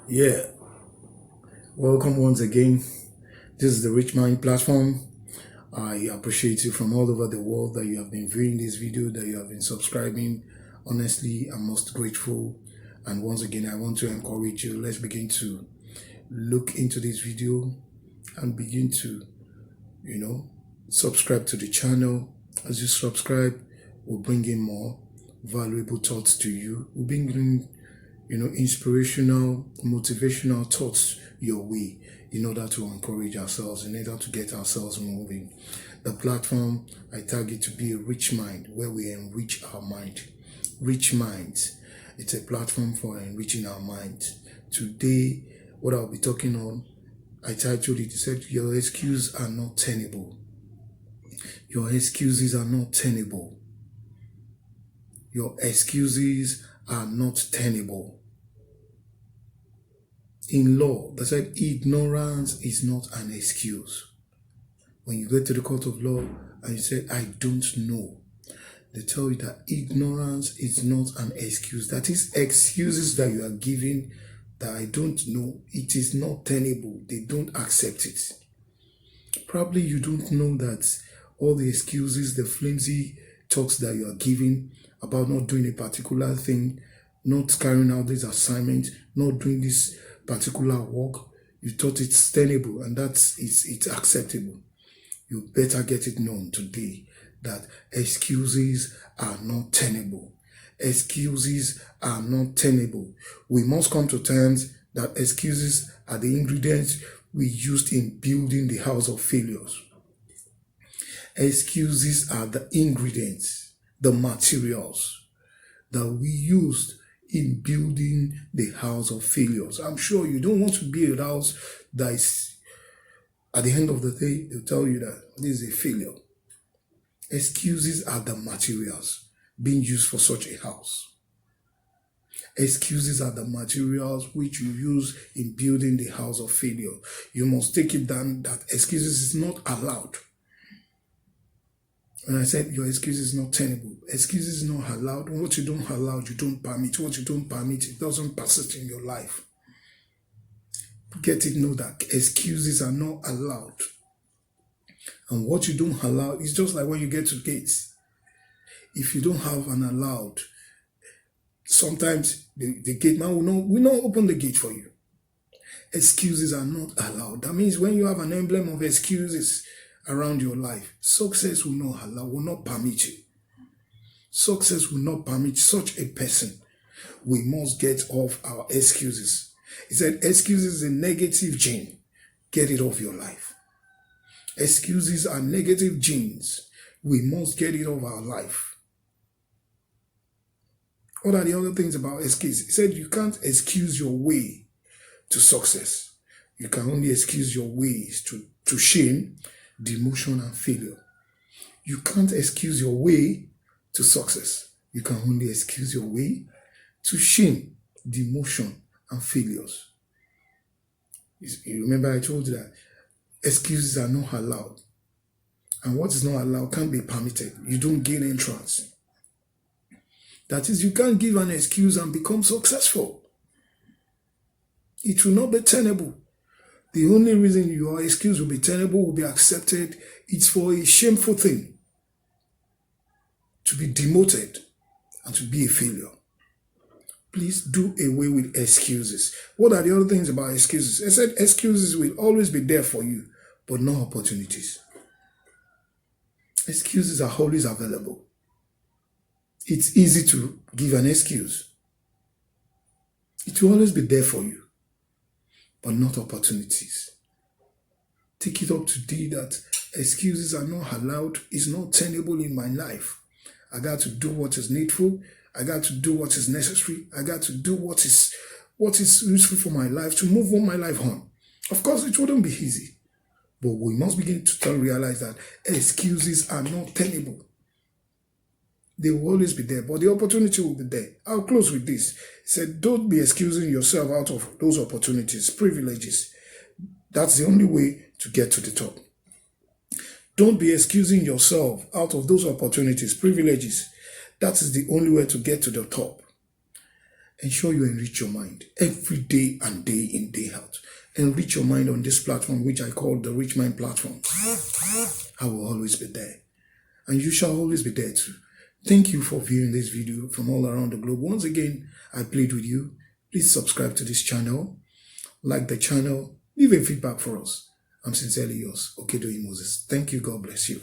Yeah, welcome once again. This is the Rich Mind platform. I appreciate you from all over the world that you have been viewing this video, that you have been subscribing. Honestly, I'm most grateful. And once again, I want to encourage you. Let's begin to look into this video and begin to, subscribe to the channel. As you subscribe, we'll bring in more valuable thoughts to you. We'll bring in inspirational, motivational thoughts your way in order to encourage ourselves, in order to get ourselves moving. The platform I target to be a rich mind where we enrich our mind. Rich minds. It's a platform for enriching our minds. Today, what I'll be talking on, I titled it, said, your excuses are not tenable. Your excuses are not tenable. Your excuses are not tenable. In law, they said ignorance is not an excuse. When you go to the court of law and you say, I don't know, they tell you that ignorance is not an excuse. That is, excuses that you are giving that I don't know, it is not tenable. They don't accept it. Probably you don't know that all the excuses, the flimsy talks that you are giving about not doing a particular thing, not carrying out this assignment, not doing this particular work, you thought it's tenable and it's acceptable. You better get it known today that excuses are not tenable. Excuses are not tenable. We must come to terms that excuses are the ingredients we used in building the house of failures. Excuses are the ingredients, the materials that we used in building the house of failures. I'm sure you don't want to build a house that is, at the end of the day, they'll tell you that this is a failure. Excuses are the materials being used for such a house. Excuses are the materials which you use in building the house of failure. You must take it down that excuses is not allowed. When I said your excuse is not tenable, excuse is not allowed. What you don't allow, you don't permit. What you don't permit, it doesn't persist in your life. Get it, know that excuses are not allowed. And what you don't allow is just like when you get to gates. If you don't have an allowed, sometimes the gate man will not open the gate for you. Excuses are not allowed. That means when you have an emblem of excuses around your life, success will not allow, will not permit you. Success will not permit such a person. We must get off our excuses. He said excuses is a negative gene. Get it off your life. Excuses are negative genes. We must get it off our life. What are the other things about excuses? He said you can't excuse your way to success. You can only excuse your ways to shame, demotion, and failure. You can't excuse your way to success. You can only excuse your way to shame, demotion, and failures. You remember I told you that excuses are not allowed. And what is not allowed can't be permitted. You don't gain entrance. That is, you can't give an excuse and become successful. It will not be tenable. The only reason your excuse will be tenable, will be accepted, it's for a shameful thing. To be demoted and to be a failure. Please do away with excuses. What are the other things about excuses? I said excuses will always be there for you, but no opportunities. Excuses are always available. It's easy to give an excuse. It will always be there for you, but not opportunities. Take it up today that excuses are not allowed, it's not tenable in my life. I got to do what is needful. I got to do what is necessary. I got to do what is useful for my life to move on my life on. Of course, it wouldn't be easy, but we must begin to realize that excuses are not tenable. They will always be there, but the opportunity will be there. I'll close with this. He said, don't be excusing yourself out of those opportunities, privileges. That's the only way to get to the top. Don't be excusing yourself out of those opportunities, privileges. That is the only way to get to the top. Ensure you enrich your mind every day and day in, day out. Enrich your mind on this platform, which I call the Rich Mind Platform. I will always be there. And you shall always be there too. Thank you for viewing this video from all around the globe. Once again, I plead with you. Please subscribe to this channel. Like the channel. Leave a feedback for us. I'm sincerely yours, Okedoyin Moses. Thank you. God bless you.